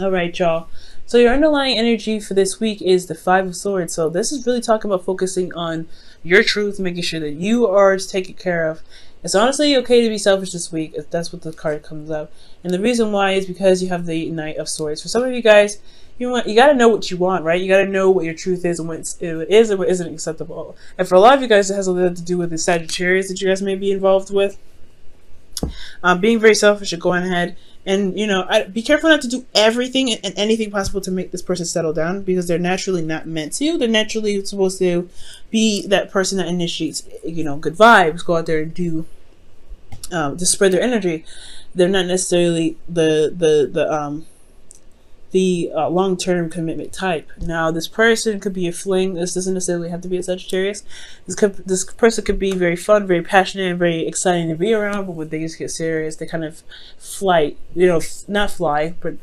All right, y'all. So your underlying energy for this week is the Five of Swords. So this is really talking about focusing on your truth, making sure that you are taken care of. It's honestly okay to be selfish this week if that's what the card comes up. And the reason why is because you have the Knight of Swords. For some of you guys, you gotta know what you want, right? You gotta know what your truth is and what it is and what isn't acceptable. And for a lot of you guys, it has a lot to do with the Sagittarius that you guys may be involved with. Being very selfish and going ahead and be careful not to do everything and anything possible to make this person settle down, because they're naturally not meant to. They're naturally supposed to be that person that initiates good vibes, go out there and do to spread their energy. They're not necessarily the long-term commitment type. Now, this person could be a fling. This doesn't necessarily have to be a Sagittarius. This person could be very fun, very passionate, and very exciting to be around, but when things get serious, they kind of not fly, but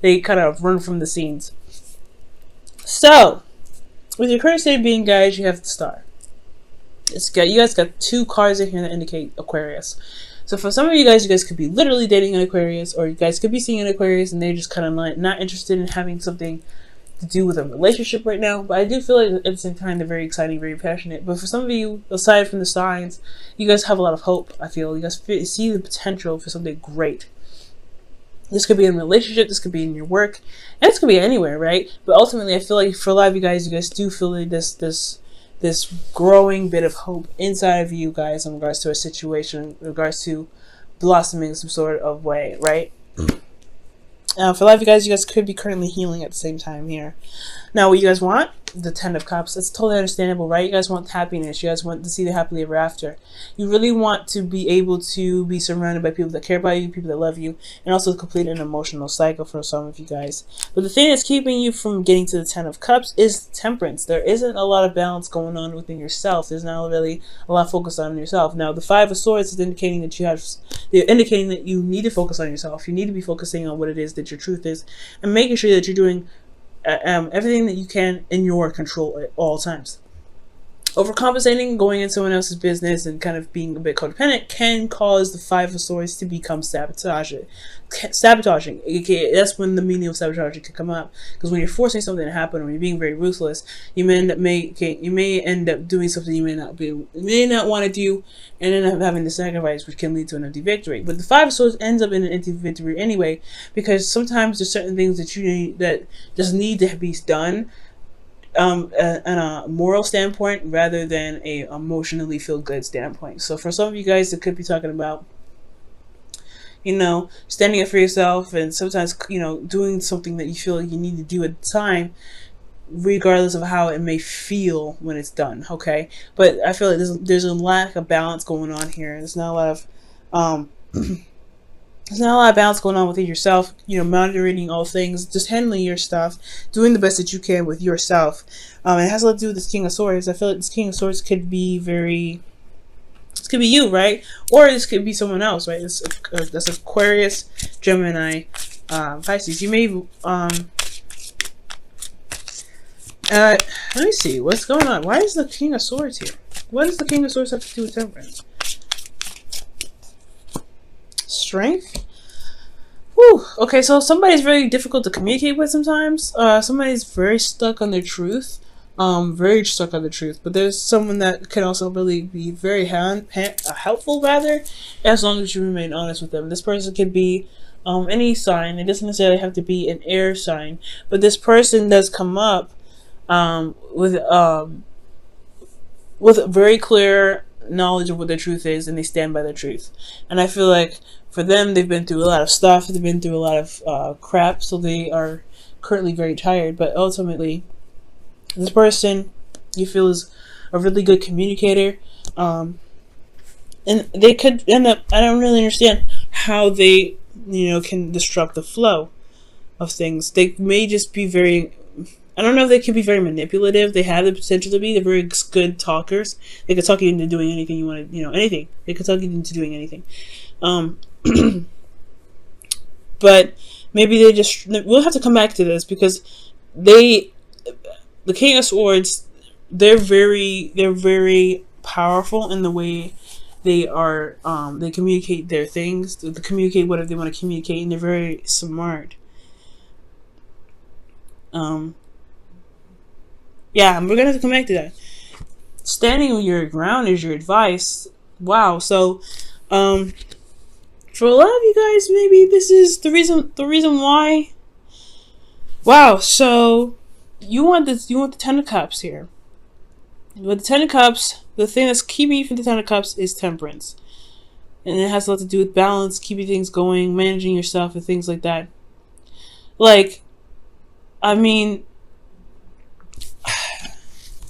they kind of run from the scenes. So, with your current state being, guys, you have the Star. You guys got two cards in here that indicate Aquarius. So for some of you guys could be literally dating an Aquarius, or you guys could be seeing an Aquarius and they're just kind of like not interested in having something to do with a relationship right now. But I do feel like at the same time they're very exciting, very passionate. But for some of you, aside from the signs, you guys have a lot of hope. I feel you guys see the potential for something great. This could be in a relationship, this could be in your work, and this could be anywhere, right? But ultimately, I feel like for a lot of you guys do feel like this growing bit of hope inside of you guys in regards to a situation, in regards to blossoming some sort of way, right? For a lot of you guys could be currently healing at the same time here. Now, what you guys want? The Ten of Cups. That's totally understandable, right? You guys want happiness. You guys want to see the happily ever after. You really want to be able to be surrounded by people that care about you, people that love you, and also complete an emotional cycle for some of you guys. But the thing that's keeping you from getting to the Ten of Cups is temperance. There isn't a lot of balance going on within yourself. There's not really a lot focused on yourself. Now, the Five of Swords is indicating that they're indicating that you need to focus on yourself. You need to be focusing on what it is that your truth is, and making sure that you're doing everything that you can in your control at all times. Overcompensating, going into someone else's business, and kind of being a bit codependent can cause the Five of Swords to become sabotaging. That's when the meaning of sabotaging can come up. Because when you're forcing something to happen, or when you're being very ruthless, you may end up doing something you may not want to do, and end up having to sacrifice, which can lead to an empty victory. But the Five of Swords ends up in an empty victory anyway, because sometimes there's certain things that you need that just need to be done on a moral standpoint rather than a emotionally feel good standpoint. So for some of you guys, it could be talking about standing up for yourself, and sometimes doing something that you feel like you need to do at the time, regardless of how it may feel when it's done. Okay, but I feel like there's a lack of balance going on here. There's not a lot of there's not a lot of balance going on within yourself, monitoring all things, just handling your stuff, doing the best that you can with yourself. It has a lot to do with this King of Swords. I feel like this King of Swords could be this could be you, right? Or this could be someone else, right? That's Aquarius, Gemini, Pisces. You may, let me see, what's going on? Why is the King of Swords here? What does the King of Swords have to do with temperance? Strength. Whew. Okay, so somebody's very difficult to communicate with sometimes. Somebody's very stuck on their truth. Very stuck on the truth. But there's someone that can also really be very helpful, rather, as long as you remain honest with them. This person could be any sign. It doesn't necessarily have to be an air sign. But this person does come up with very clear knowledge of what their truth is, and they stand by their truth. And I feel like for them, they've been through a lot of stuff, they've been through a lot of crap, so they are currently very tired. But ultimately, this person you feel is a really good communicator, and they could end up, I don't really understand how they can disrupt the flow of things. They may just be very, I don't know if they can be very manipulative. They have the potential to be. They're very good talkers. They could talk you into doing anything you want to, anything. They could talk you into doing anything. But maybe we'll have to come back to this, because the King of Swords, they're very powerful in the way they are, they communicate their things, they communicate whatever they want to communicate, and they're very smart. Yeah, we're gonna have to come back to that. Standing on your ground is your advice. Wow. So, for a lot of you guys, maybe this is the reason. The reason why. Wow. So, you want this? You want the Ten of Cups here. With the Ten of Cups, the thing that's keeping you from the Ten of Cups is temperance, and it has a lot to do with balance, keeping things going, managing yourself, and things like that. Like, I mean,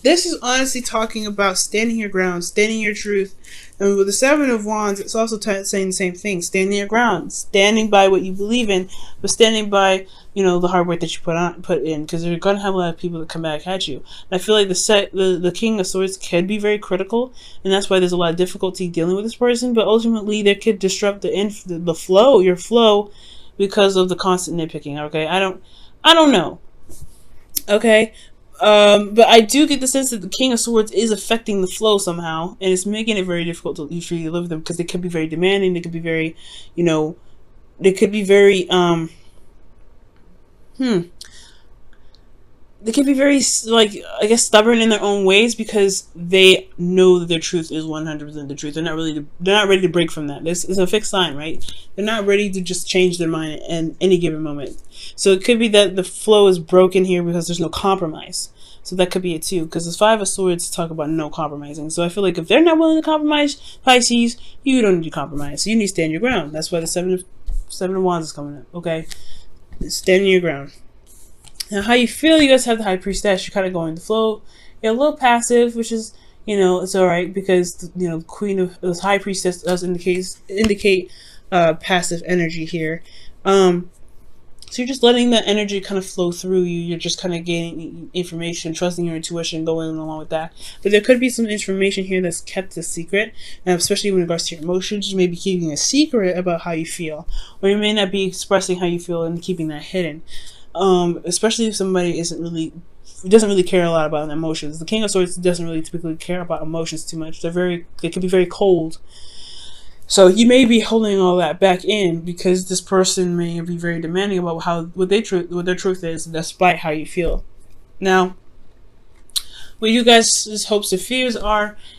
this is honestly talking about standing your ground, standing your truth. And with the Seven of Wands, it's also saying the same thing: standing your ground, standing by what you believe in, but standing by, you know, the hard work that you put in, because you're gonna have a lot of people that come back at you. And I feel like the King of Swords can be very critical, and that's why there's a lot of difficulty dealing with this person. But ultimately, they could disrupt the flow, your flow, because of the constant nitpicking. Okay, I don't know. Okay. But I do get the sense that the King of Swords is affecting the flow somehow, and it's making it very difficult to usually live with them, because they could be very demanding. They could be very, you know, they could be very, they can be very, like, I guess, stubborn in their own ways, because they know that their truth is 100% the truth. They're not ready to break from that. This is a fixed line, right? They're not ready to just change their mind in any given moment. So it could be that the flow is broken here because there's no compromise. So that could be it too, because the Five of Swords talk about no compromising. So I feel like if they're not willing to compromise, Pisces, you don't need to compromise. So you need to stand your ground. That's why the Seven of Wands is coming up. Okay, stand your ground. Now, how you feel? You guys have the High Priestess. You're kind of going with the flow. You're a little passive, which is, you know, it's all right, because, you know, Queen of the High Priestess does indicate passive energy here. So you're just letting the energy kind of flow through you. You're just kind of gaining information, trusting your intuition, going along with that. But there could be some information here that's kept a secret, and especially in regards to your emotions. You may be keeping a secret about how you feel, or you may not be expressing how you feel and keeping that hidden. Especially if somebody doesn't really care a lot about emotions. The King of Swords doesn't really typically care about emotions too much. They can be very cold. So you may be holding all that back in, because this person may be very demanding about what their truth is, despite how you feel. Now, what you guys' hopes and fears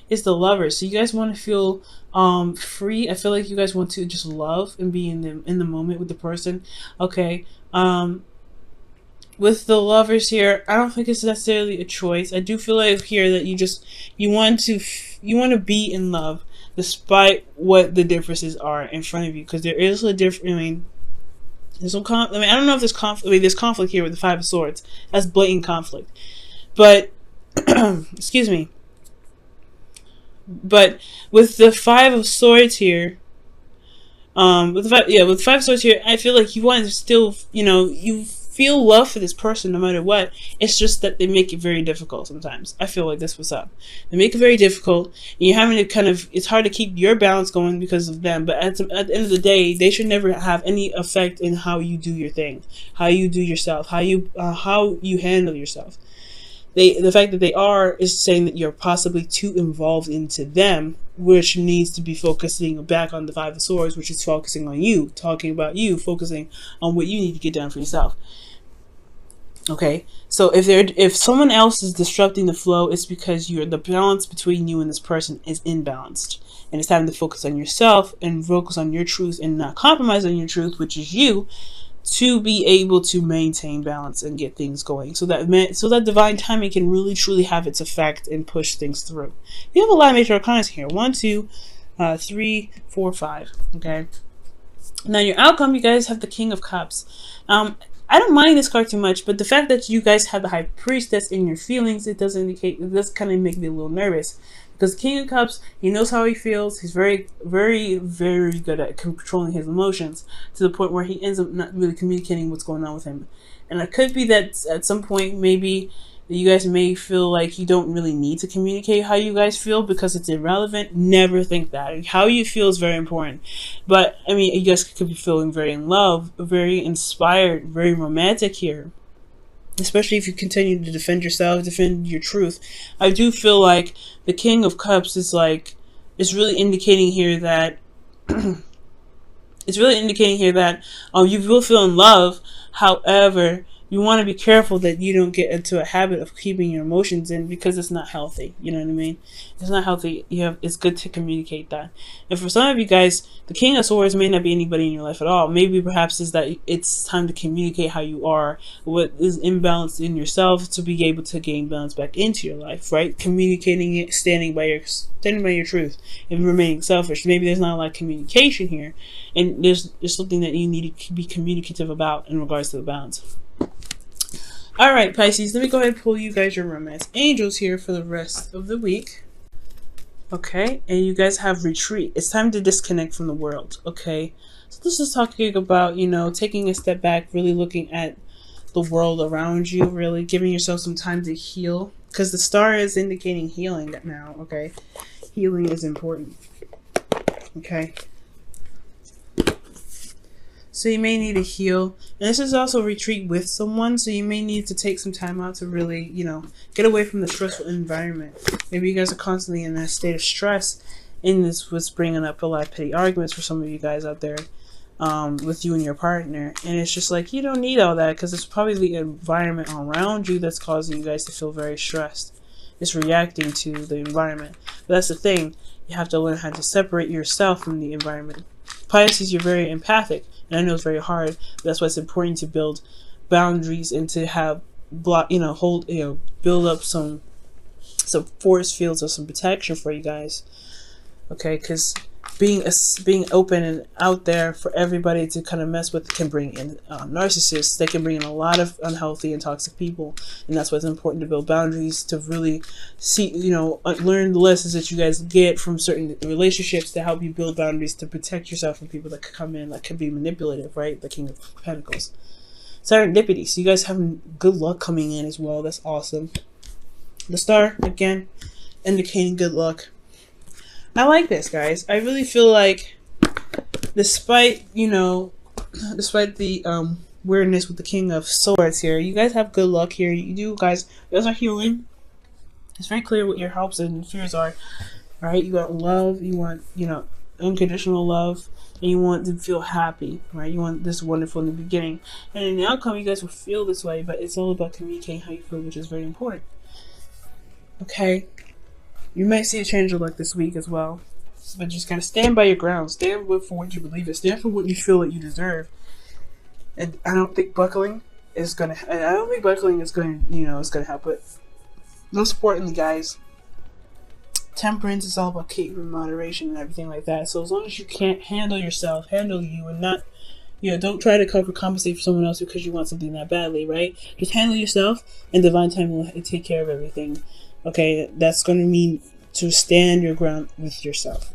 is the Lovers. So you guys want to feel free. I feel like you guys want to just love and be in the moment with the person. Okay. With the Lovers here, I don't think it's necessarily a choice. I do feel like here that you want to be in love, despite what the differences are in front of you, because there is a difference. I mean, there's some I don't know if there's conflict. I mean, there's conflict here with the Five of Swords. That's blatant conflict. But excuse me. But with the Five of Swords here, with the Five of Swords here, I feel like you want to still, you feel love for this person no matter what. It's just that they make it very difficult sometimes. I feel like that's what's up. They make it very difficult, and you're having to it's hard to keep your balance going because of them. But at the end of the day, they should never have any effect in how you do your thing, how you do yourself, how you handle yourself. The fact that they are is saying that you're possibly too involved into them, which needs to be focusing back on the Five of Swords, which is focusing on you, talking about you, focusing on what you need to get done for yourself. Okay, so if someone else is disrupting the flow, it's because the balance between you and this person is imbalanced, and it's time to focus on yourself and focus on your truth and not compromise on your truth, which is you, to be able to maintain balance and get things going, so that divine timing can really truly have its effect and push things through. You have a lot of major arcana here: 1, 2, 3, 4, 5. Okay. Now your outcome, you guys have the King of Cups. I don't mind this card too much, but the fact that you guys have the High Priestess in your feelings, it does kind of make me a little nervous. Because the King of Cups, he knows how he feels. He's very, very, very good at controlling his emotions, to the point where he ends up not really communicating what's going on with him. And it could be that at some point, maybe you guys may feel like you don't really need to communicate how you guys feel because it's irrelevant. Never think that. How you feel is very important. But, I mean, you guys could be feeling very in love, very inspired, very romantic here. Especially if you continue to defend yourself, defend your truth. I do feel like the King of Cups is really indicating here that you will feel in love. However, you want to be careful that you don't get into a habit of keeping your emotions in, because it's not healthy. You know what I mean? It's not healthy. It's good to communicate that. And for some of you guys, the King of Swords may not be anybody in your life at all. Maybe perhaps is that it's time to communicate how you are, what is imbalanced in yourself, to be able to gain balance back into your life, right? Communicating it, standing by your truth, and remaining selfish. Maybe there's not a lot of communication here, and there's something that you need to be communicative about in regards to the balance. Alright, Pisces, let me go ahead and pull you guys your romance angels here for the rest of the week. Okay, and you guys have retreat. It's time to disconnect from the world, okay? So this is talking about, you know, taking a step back, really looking at the world around you, really giving yourself some time to heal, because the star is indicating healing now, okay? Healing is important, okay? So you may need to heal. And this is also retreat with someone. So you may need to take some time out to really, you know, get away from the stressful environment. Maybe you guys are constantly in that state of stress. And this was bringing up a lot of petty arguments for some of you guys out there with you and your partner. And it's just like, you don't need all that, because it's probably the environment around you that's causing you guys to feel very stressed. It's reacting to the environment. But that's the thing. You have to learn how to separate yourself from the environment. Pisces, you're very empathic. And I know it's very hard, but that's why it's important to build boundaries and to have build up some force fields of some protection for you guys. Okay, because being open and out there for everybody to kind of mess with can bring in narcissists. They can bring in a lot of unhealthy and toxic people, and that's why it's important to build boundaries, to really see, learn the lessons that you guys get from certain relationships to help you build boundaries to protect yourself from people that could come in that could be manipulative, right? The King of Pentacles. Serendipity. So you guys have good luck coming in as well. That's awesome. The star, again, indicating good luck. I like this, guys. I really feel like, despite the weirdness with the King of Swords here, you guys have good luck here. You guys are healing. It's very clear what your hopes and fears are. Right? You want love. You want, unconditional love. And you want to feel happy. Right? You want this wonderful in the beginning. And in the outcome, you guys will feel this way. But it's all about communicating how you feel, which is very important. Okay? You might see a change of luck this week as well. But just gotta stand by your ground. Stand for what you believe in. Stand for what you feel that you deserve. And I don't think buckling is gonna help it. Most importantly, guys, temperance is all about keeping moderation and everything like that. So as long as you can't handle yourself, handle you, and not, don't try to compensate for someone else because you want something that badly, right? Just handle yourself, and divine time will take care of everything. Okay, that's going to mean to stand your ground with yourself.